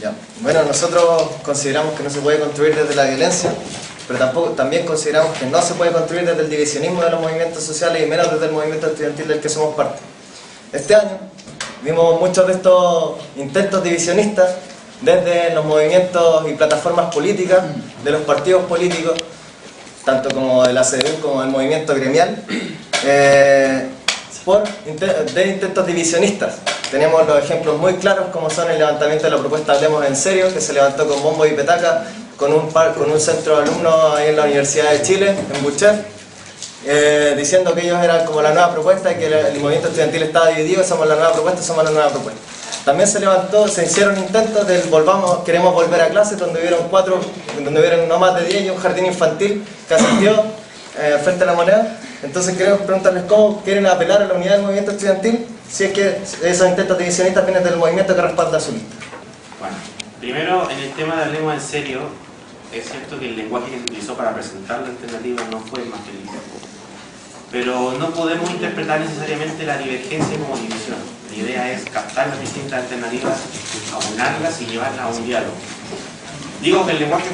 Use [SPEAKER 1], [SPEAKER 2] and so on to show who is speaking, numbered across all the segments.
[SPEAKER 1] Ya. Bueno, nosotros consideramos que no se puede construir desde la violencia, pero también consideramos que no se puede construir desde el divisionismo de los movimientos sociales y menos desde el movimiento estudiantil del que somos parte. Este año vimos muchos de estos intentos divisionistas desde los movimientos y plataformas políticas de los partidos políticos, tanto como de la CDU como del movimiento gremial, de intentos divisionistas. Tenemos los ejemplos muy claros como son el levantamiento de la propuesta Hablemos en Serio, que se levantó con bombo y petaca con un centro de alumnos ahí en la Universidad de Chile, en Bucher, diciendo que ellos eran como la nueva propuesta y que el movimiento estudiantil estaba dividido, somos la nueva propuesta, somos la nueva propuesta. También se hicieron intentos del queremos volver a clase, donde hubieron no más de 10 y un jardín infantil que asistió frente a la Moneda. Entonces queremos preguntarles cómo quieren apelar a la unidad del movimiento estudiantil si es que esos intentos divisionistas vienen del movimiento que respalda su lista.
[SPEAKER 2] Bueno, primero en el tema de Hablemos en Serio, es cierto que el lenguaje que se utilizó para presentar la alternativa no fue más que libre, pero no podemos interpretar necesariamente la divergencia como división. La idea es captar las distintas alternativas, aunarlas y llevarlas a un diálogo. Digo que el lenguaje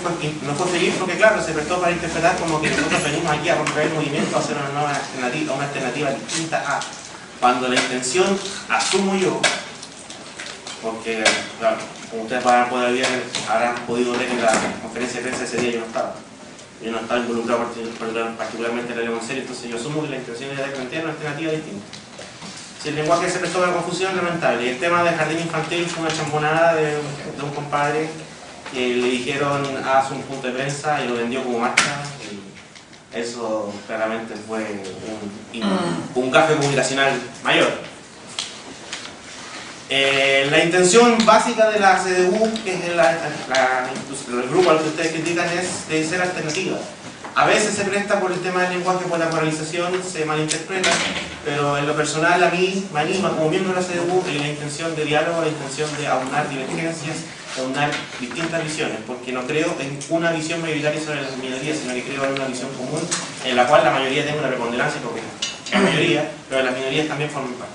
[SPEAKER 2] no fue feliz porque, claro, se prestó para interpretar como que nosotros venimos aquí a romper el movimiento, a hacer una alternativa distinta a. Cuando la intención, asumo yo, porque, claro, como ustedes habrán podido ver en la conferencia de prensa ese día, yo no estaba involucrado particularmente en la Hablemos en Serio, entonces yo asumo que la intención era de plantear una alternativa distinta. Si el lenguaje se prestó para la confusión, lamentable. Y el tema del jardín infantil fue una chambonada de un compadre que le dijeron haz un punto de prensa y lo vendió como marca, y eso claramente fue un gafe comunicacional mayor. La intención básica de la CDU, que es el grupo al que ustedes critican, es de ser alternativa. A veces se presta por el tema del lenguaje, por la moralización, se malinterpreta, pero en lo personal a mí me anima como miembro de la CDU la intención de diálogo, la intención de aunar divergencias, aunar distintas visiones, porque no creo en una visión mayoritaria sobre las minorías, sino que creo en una visión común en la cual la mayoría tenga una preponderancia, porque la mayoría, pero las minorías también forman parte.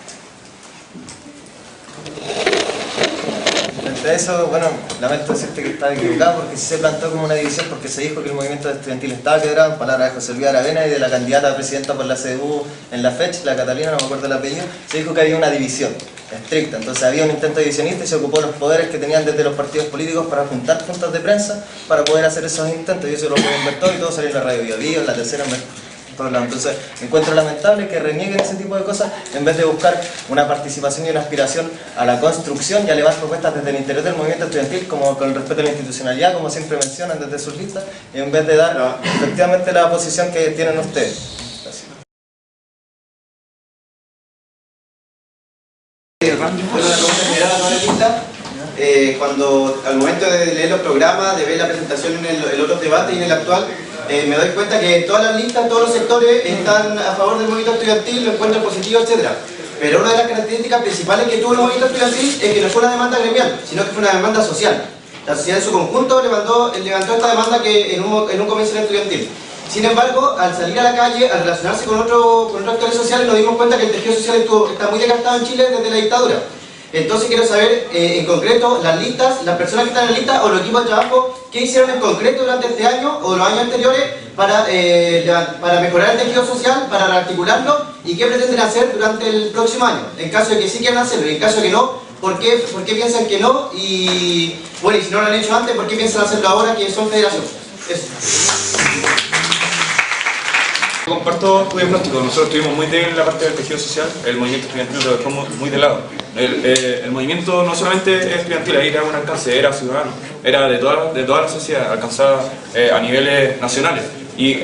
[SPEAKER 1] Frente a eso, bueno, lamento decirte que estaba equivocado porque se plantó como una división porque se dijo que el movimiento estudiantil estaba quebrado, en palabras de José Luis Aravena y de la candidata a presidenta por la CDU en la FECH, la Catalina, no me acuerdo el apellido, se dijo que había una división estricta, entonces había un intento divisionista y se ocupó los poderes que tenían desde los partidos políticos para juntar puntos de prensa para poder hacer esos intentos, y eso lo pueden ver todo y todo salió en la radio Bio Bio, en la tercera, en todos lados. Entonces encuentro lamentable que renieguen ese tipo de cosas en vez de buscar una participación y una aspiración a la construcción y a elevar propuestas desde el interior del movimiento estudiantil, como con el respeto a la institucionalidad, como siempre mencionan desde sus listas, en vez de dar efectivamente la posición que tienen ustedes.
[SPEAKER 3] Cuando al momento de leer los programas, de ver la presentación en el otro debate y en el actual, me doy cuenta que todas las listas, todos los sectores están a favor del movimiento estudiantil, lo encuentran positivo, etc. Pero una de las características principales que tuvo el movimiento estudiantil es que no fue una demanda gremial, sino que fue una demanda social. La sociedad en su conjunto levantó esta demanda que en un comienzo era estudiantil. Sin embargo, al salir a la calle, al relacionarse con otros actores sociales, nos dimos cuenta que el tejido social está muy desgastado en Chile desde la dictadura. Entonces quiero saber, en concreto, las listas, las personas que están en la lista o los equipos de trabajo, ¿qué hicieron en concreto durante este año o los años anteriores para mejorar el tejido social, para rearticularlo, y qué pretenden hacer durante el próximo año? En caso de que sí quieran hacerlo y en caso de que no, ¿por qué piensan que no? Y bueno, y si no lo han hecho antes, ¿por qué piensan hacerlo ahora que son federación? Eso.
[SPEAKER 4] Comparto tu diagnóstico. Nosotros estuvimos muy débil en la parte del tejido social, el movimiento estudiantil lo dejamos muy de lado. El movimiento no solamente es estudiantil, ahí era un alcance, era ciudadano, era de toda la sociedad, alcanzada a niveles nacionales. Y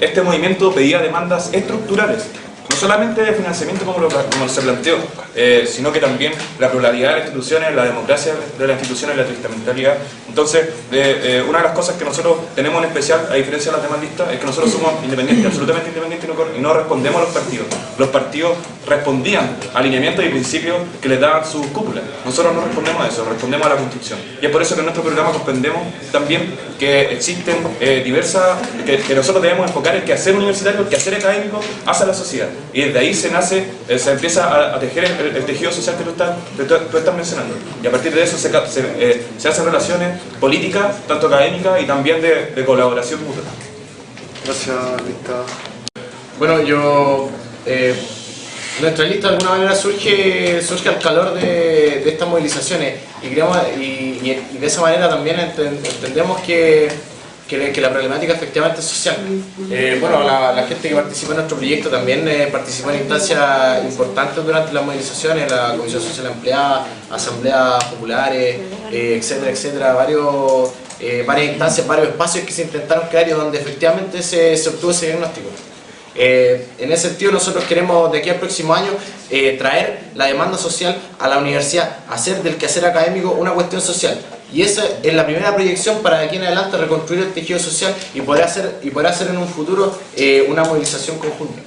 [SPEAKER 4] este movimiento pedía demandas estructurales, no solamente de financiamiento como se planteó, sino que también la pluralidad de las instituciones, la democracia de las instituciones, la triestamentalidad. Entonces, una de las cosas que nosotros tenemos en especial, a diferencia de las demás listas, es que nosotros somos independientes, absolutamente independientes, y no respondemos a los partidos. Los partidos respondían a alineamientos y principios que les daban sus cúpulas. Nosotros no respondemos a eso, respondemos a la construcción. Y es por eso que en nuestro programa comprendemos también que existen que nosotros debemos enfocar el quehacer universitario, el quehacer académico hacia la sociedad. Y desde ahí se nace, se empieza a tejer el tejido social que tú estás mencionando. Y a partir de eso se hacen relaciones políticas, tanto académicas y también de colaboración mutua.
[SPEAKER 5] Gracias, lista.
[SPEAKER 6] Bueno, nuestra lista de alguna manera surge al calor de estas movilizaciones y de esa manera también entendemos que la problemática efectivamente es social. Bueno, la gente que participó en nuestro proyecto también participó en instancias importantes durante las movilizaciones, la Comisión Social Empleada, asambleas populares, etcétera, etcétera, varias instancias, varios espacios que se intentaron crear y donde efectivamente se obtuvo ese diagnóstico. En ese sentido nosotros queremos de aquí al próximo año traer la demanda social a la universidad, hacer del quehacer académico una cuestión social. Y esa es la primera proyección para de aquí en adelante reconstruir el tejido social y poder hacer en un futuro una movilización conjunta.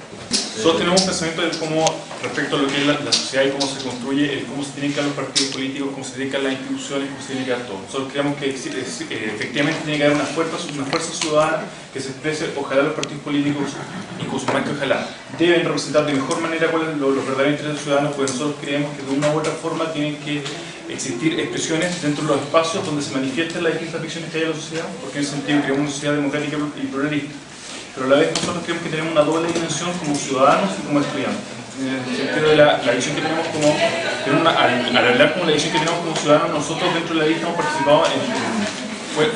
[SPEAKER 7] Nosotros tenemos un pensamiento de cómo, respecto a lo que es la sociedad y cómo se construye, cómo se tienen que dar los partidos políticos, cómo se tienen que dar las instituciones, cómo se tiene que dar todo. Nosotros creemos que efectivamente tiene que haber una fuerza ciudadana que se exprese, ojalá los partidos políticos, incluso más que ojalá, deben representar de mejor manera cuáles son los verdaderos intereses ciudadanos, porque nosotros creemos que de una u otra forma tienen que existir expresiones dentro de los espacios donde se manifiesten las distintas visiones que hay en la sociedad, porque en ese sentido creamos una sociedad democrática y pluralista. Pero a la vez nosotros creemos que tenemos una doble dimensión como ciudadanos y como estudiantes. En el sentido de la visión que tenemos al hablar como la visión que tenemos como ciudadanos, nosotros dentro de la lista hemos participado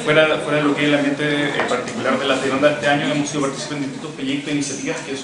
[SPEAKER 7] fuera de lo que es el ambiente particular de las demandas de este año, hemos sido participantes en distintos proyectos e iniciativas que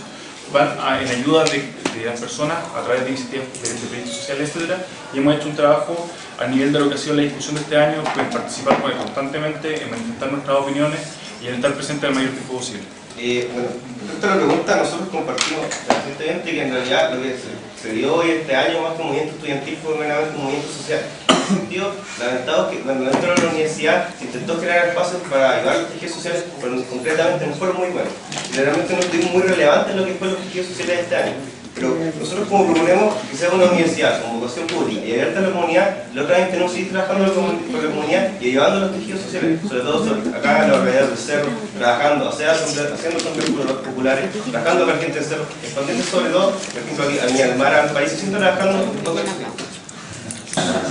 [SPEAKER 7] van en ayuda de las personas a través de iniciativas de proyectos sociales, etc. Y hemos hecho un trabajo a nivel de lo que ha sido la discusión de este año, pues participar constantemente en manifestar nuestras opiniones y en estar presente el mayor tiempo posible.
[SPEAKER 3] Bueno, respecto a la pregunta, nosotros compartimos recientemente que en realidad lo que se dio hoy este año más que un movimiento estudiantil fue meramente un movimiento social. En ese sentido, lamentado que cuando dentro de la universidad se intentó crear espacios para ayudar a los tejidos sociales, pero concretamente no fueron muy buenos. Realmente no estuvimos muy relevantes en lo que fue los tejidos sociales de este año. Pero nosotros como proponemos que sea una universidad con vocación pública y abierta a la comunidad, la otra vez tenemos que seguir trabajando con la comunidad y ayudando a los tejidos sociales, sobre todo acá en la realidad del cerro, trabajando, haciendo asambleas populares, trabajando con la gente del cerro, expandiendo sobre todo, por ejemplo, aquí a Myanmar, al país, siempre trabajando en todo el tiempo.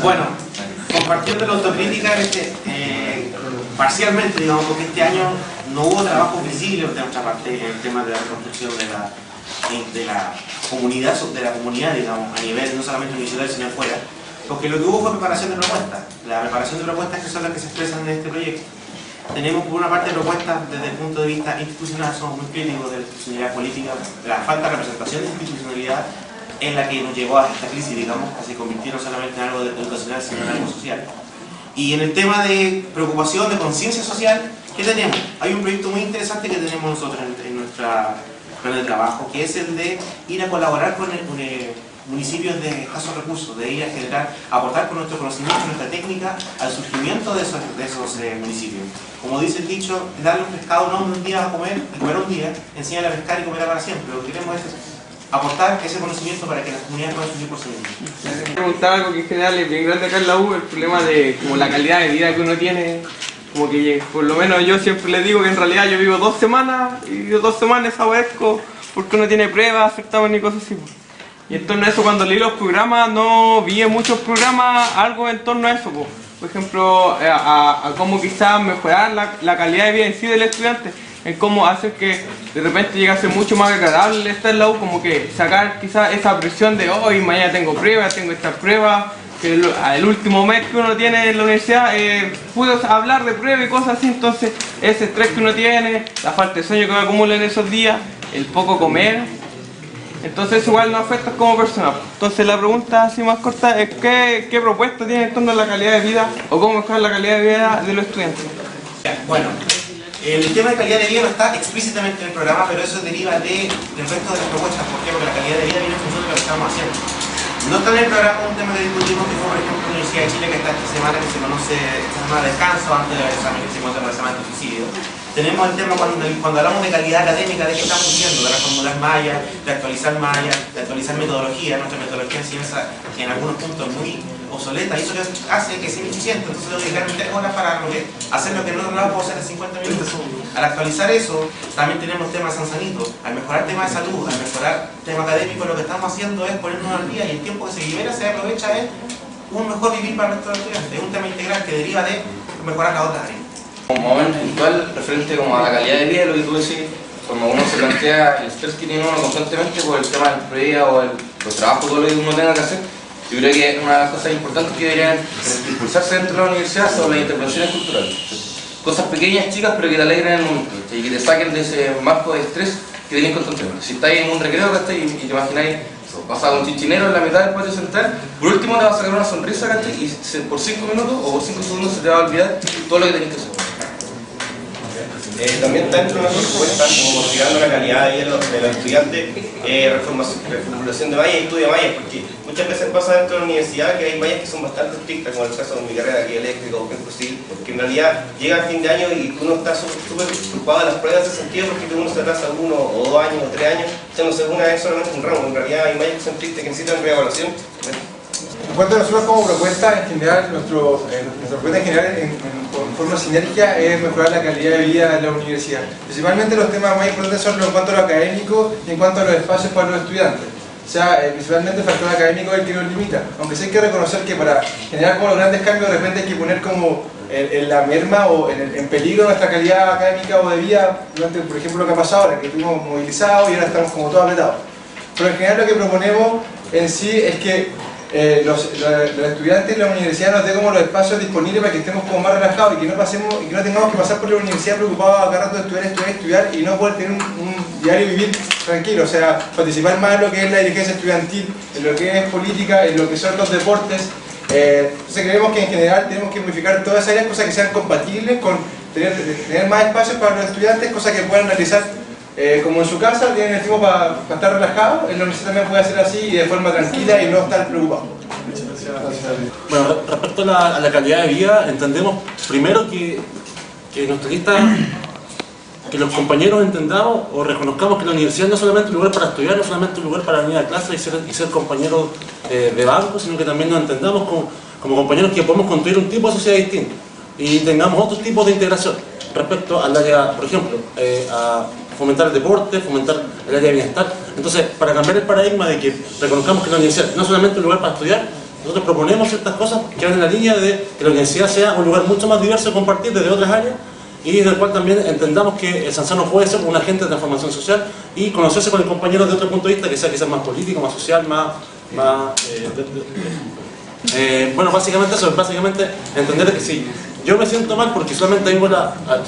[SPEAKER 2] Bueno, compartiendo la autocrítica, parcialmente, digamos, porque este año no hubo trabajo visible de nuestra parte en el tema de la reconstrucción de la comunidad, digamos, a nivel no solamente universitario, sino afuera, porque lo que hubo fue preparación de propuestas. La preparación de propuestas que son las que se expresan en este proyecto. Tenemos por una parte propuestas desde el punto de vista institucional, somos muy críticos de la institucionalidad política, de la falta de representación de institucionalidad en la que nos llevó a esta crisis, digamos, que se convirtió no solamente en algo educacional, sino en algo social. Y en el tema de preocupación, de conciencia social, ¿qué tenemos? Hay un proyecto muy interesante que tenemos nosotros en nuestra plan de trabajo, que es el de ir a colaborar con municipios de escasos recursos, de ir a generar, aportar con nuestro conocimiento, nuestra técnica, al surgimiento de esos municipios. Como dice el dicho, darle un pescado no un día a comer un día, enseñarle a pescar y comer para siempre. Lo que queremos es aportar ese conocimiento para que las comunidades puedan surgir por sí mismas.
[SPEAKER 8] Preguntar algo que en general es bien grande acá en la U, el problema de como la calidad de vida que uno tiene. Como que por lo menos yo siempre les digo que en realidad yo vivo 2 semanas y 2 semanas aborrezco porque uno tiene pruebas, certamen y cosas así. Y en torno a eso, cuando leí los programas, no vi en muchos programas algo en torno a eso. Por ejemplo, a cómo quizás mejorar la calidad de vida en sí del estudiante, en cómo hacer que de repente llegue a ser mucho más agradable estar en la U, como que sacar quizás esa presión de hoy, mañana tengo pruebas, tengo estas pruebas, que el último mes que uno tiene en la universidad puedo hablar de pruebas y cosas así, entonces ese estrés que uno tiene, la falta de sueño que uno acumula en esos días, el poco comer, entonces eso igual nos afecta como persona. Entonces la pregunta así más corta es ¿qué propuesta tiene en torno a la calidad de vida o cómo mejorar la calidad de vida de los estudiantes?
[SPEAKER 2] Bueno, el tema de calidad de vida no está explícitamente en el programa, pero eso deriva del resto de las propuestas. ¿Por qué? Porque la calidad de vida viene en función de lo que estamos haciendo. No está en el programa un tema que discutimos que fue, por ejemplo, la Universidad de Chile, que está esta semana, que se conoce esta semana de descanso antes del examen que se conoce la semana de suicidio. Tenemos el tema cuando hablamos de calidad académica, de qué estamos diciendo, de reformular mallas, de actualizar metodología. Nuestra metodología de enseñanza en algunos puntos muy obsoleta y eso hace que sea ineficiente. Entonces tengo que dedicarme 3 horas para hacer lo que en otro lado puedo hacer en 50 minutos. Al actualizar eso, también tenemos temas de Sansanito. Al mejorar temas de salud, al mejorar temas académicos, lo que estamos haciendo es ponernos al día y el tiempo que se libera se aprovecha es un mejor vivir para nuestros estudiantes. Es un tema integral que deriva de mejorar las otras áreas.
[SPEAKER 9] Un momento puntual referente como a la calidad de vida, lo que tú decís, como uno se plantea el estrés que tiene uno constantemente por el tema del prueba o los trabajos, todo lo que uno tenga que hacer. Yo creo que una de las cosas importantes que deberían impulsarse dentro de la universidad son las intervenciones culturales. Cosas pequeñas, chicas, pero que te alegren el momento y que te saquen de ese marco de estrés que tienes constantemente. Si estáis en un recreo y te imagináis pasado un chinchinero en la mitad del patio central, por último te va a sacar una sonrisa y por 5 minutos o por 5 segundos se te va a olvidar todo lo que tenés que hacer.
[SPEAKER 10] También está dentro de nuestra propuesta, como considerando la calidad de los estudiantes, reformulación de vallas y estudio de vallas, porque muchas veces pasa dentro de la universidad que hay vallas que son bastante estrictas, como el caso de mi carrera aquí eléctrica o civil, que en realidad llega a fin de año y uno está súper preocupado de las pruebas de ese sentido porque uno se atrasa 1 o 2 años o 3 años, echándose una vez solamente un ramo. En realidad hay vallas que son estrictas que necesitan reevaluación.
[SPEAKER 11] En cuanto a nosotros como propuesta, en general, nuestra propuesta en general en forma de sinergia es mejorar la calidad de vida de la universidad. Principalmente los temas más importantes son en cuanto a lo académico y en cuanto a los espacios para los estudiantes. O sea, principalmente el factor académico es el que nos limita. Aunque sí hay que reconocer que para generar como los grandes cambios de repente hay que poner como en la merma o en peligro nuestra calidad académica o de vida durante, por ejemplo, lo que ha pasado ahora, que estuvimos movilizados y ahora estamos como todos apretados. Pero en general lo que proponemos en sí es que los estudiantes de la universidad nos den como los espacios disponibles para que estemos como más relajados y que no tengamos que pasar por la universidad preocupados a cada rato de estudiar y no poder tener un diario vivir tranquilo, o sea, participar más en lo que es la dirigencia estudiantil, en lo que es política, en lo que son los deportes. Entonces creemos que en general tenemos que modificar todas esas áreas, cosas que sean compatibles con tener más espacios para los estudiantes, cosas que puedan realizar como en su casa, tienen el tiempo para estar relajados. En la universidad también puede ser así y de forma tranquila y no estar preocupado.
[SPEAKER 12] Bueno, respecto a la calidad de vida, entendemos primero que nuestra lista, que los compañeros entendamos o reconozcamos que la universidad no es solamente un lugar para estudiar, no es solamente un lugar para venir a clase y ser compañeros de banco, sino que también nos entendamos como compañeros que podemos construir un tipo de sociedad distinto y tengamos otros tipos de integración respecto al área, por ejemplo, a fomentar el deporte, fomentar el área de bienestar. Entonces, para cambiar el paradigma de que reconozcamos que la universidad no es solamente un lugar para estudiar, nosotros proponemos ciertas cosas que van en la línea de que la universidad sea un lugar mucho más diverso de compartir desde otras áreas y del cual también entendamos que el Sansano puede ser un agente de transformación social y conocerse con el compañero de otro punto de vista que sea quizás más político, más social, bueno, básicamente eso, entender que sí. Yo me siento mal porque solamente tengo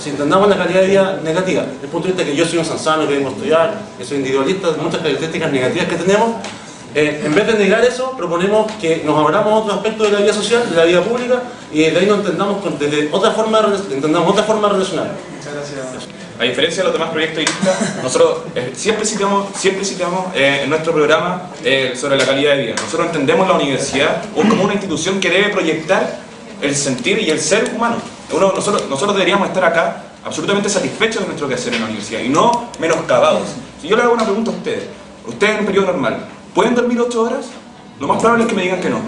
[SPEAKER 12] si entendamos la calidad de vida negativa, desde el punto de vista que yo soy un sansano, que vengo a estudiar, que soy individualista, muchas características negativas que tenemos, en vez de negar eso, proponemos que nos abramos a otros aspectos de la vida social, de la vida pública, y de ahí nos entendamos desde otra forma de relacionar.
[SPEAKER 11] Muchas gracias.
[SPEAKER 4] A diferencia de los demás proyectos de lista, nosotros siempre citamos en nuestro programa sobre la calidad de vida. Nosotros entendemos la universidad como una institución que debe proyectar el sentir y el ser humano. Nosotros deberíamos estar acá absolutamente satisfechos de nuestro quehacer en la universidad y no menoscabados. Si yo le hago una pregunta a ustedes en un periodo normal, ¿pueden dormir 8 horas? Lo más probable es que me digan que no.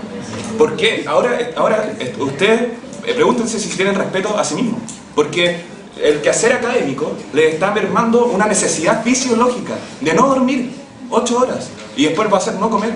[SPEAKER 4] ¿Por qué? Ahora ustedes pregúntense si tienen respeto a sí mismos. Porque el quehacer académico les está mermando una necesidad fisiológica de no dormir 8 horas y después va a ser no comer.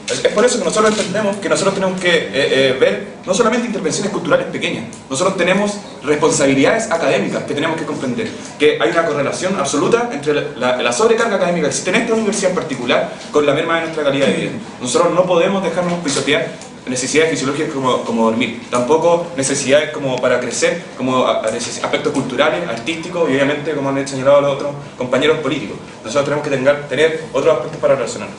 [SPEAKER 4] Es por eso que nosotros entendemos que nosotros tenemos que ver no solamente intervenciones culturales pequeñas, nosotros tenemos responsabilidades académicas que tenemos que comprender, que hay una correlación absoluta entre la sobrecarga académica que existe en esta universidad en particular con la merma de nuestra calidad de vida. Nosotros no podemos dejarnos pisotear necesidades fisiológicas como dormir, tampoco necesidades como para crecer, como aspectos culturales, artísticos y obviamente, como han señalado los otros compañeros políticos. Nosotros tenemos que tener otros aspectos para relacionarnos.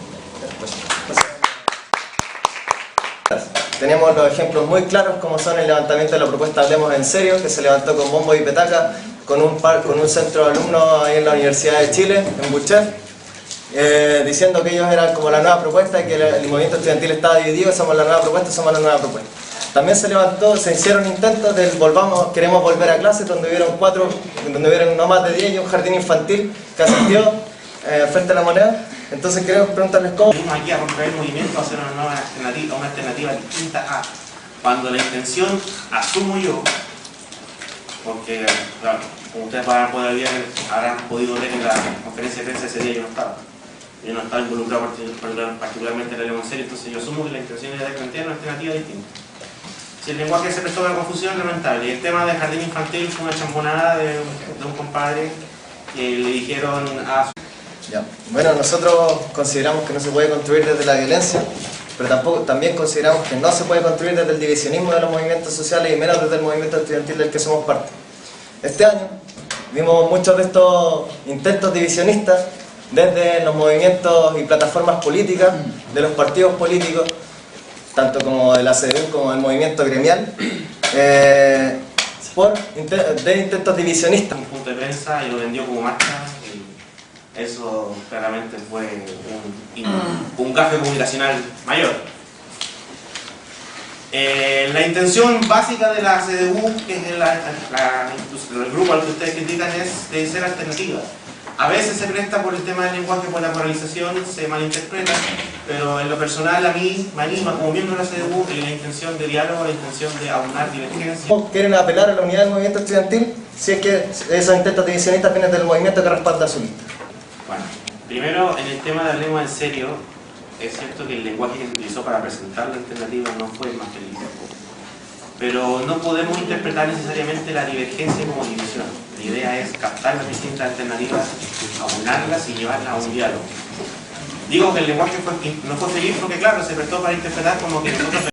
[SPEAKER 1] Tenemos los ejemplos muy claros como son el levantamiento de la propuesta Hablemos en Serio, que se levantó con bombo y petaca, con un centro de alumnos ahí en la Universidad de Chile, en Bucher, diciendo que ellos eran como la nueva propuesta y que el movimiento estudiantil estaba dividido, somos la nueva propuesta, somos la nueva propuesta. También se hicieron intentos del queremos volver a clase, donde hubieron no más de 10 y un jardín infantil que asistió frente a la Moneda. Entonces queremos preguntarles cómo...
[SPEAKER 2] Venimos aquí a romper el movimiento, a hacer una alternativa distinta a... Cuando la intención, asumo yo, porque claro, como ustedes habrán podido ver en la conferencia de prensa ese día, yo no estaba involucrado particularmente en la ley en serio, entonces yo asumo que la intención era de plantear una alternativa distinta. Si el lenguaje se prestó a la confusión, lamentable. Y el tema del jardín infantil fue una champonada de un compadre que le dijeron a...
[SPEAKER 1] Ya. Bueno, nosotros consideramos que no se puede construir desde la violencia, pero también consideramos que no se puede construir desde el divisionismo de los movimientos sociales y menos desde el movimiento estudiantil del que somos parte. Este año vimos muchos de estos intentos divisionistas desde los movimientos y plataformas políticas, de los partidos políticos, tanto como de la CDU como del movimiento gremial, de intentos divisionistas.
[SPEAKER 2] Un punto de prensa y lo vendió como marca. Eso claramente fue un gafe comunicacional mayor. La intención básica de la CDU, que es el grupo al que ustedes critican, es de ser alternativa. A veces se presta por el tema del lenguaje, por la moralización, se malinterpreta, pero en lo personal a mí me anima como miembro de la CDU la intención de diálogo, la intención de aunar divergencias.
[SPEAKER 1] ¿Quieren apelar a la unidad del movimiento estudiantil si es que esos intentos divisionistas vienen del movimiento que respalda a su lista?
[SPEAKER 2] Bueno, primero en el tema de la lengua en serio, es cierto que el lenguaje que se utilizó para presentar la alternativa no fue más feliz, pero no podemos interpretar necesariamente la divergencia como división. La idea es captar las distintas alternativas, aunarlas y llevarlas a un diálogo. Digo que el lenguaje no fue feliz porque claro, se prestó para interpretar como que nosotros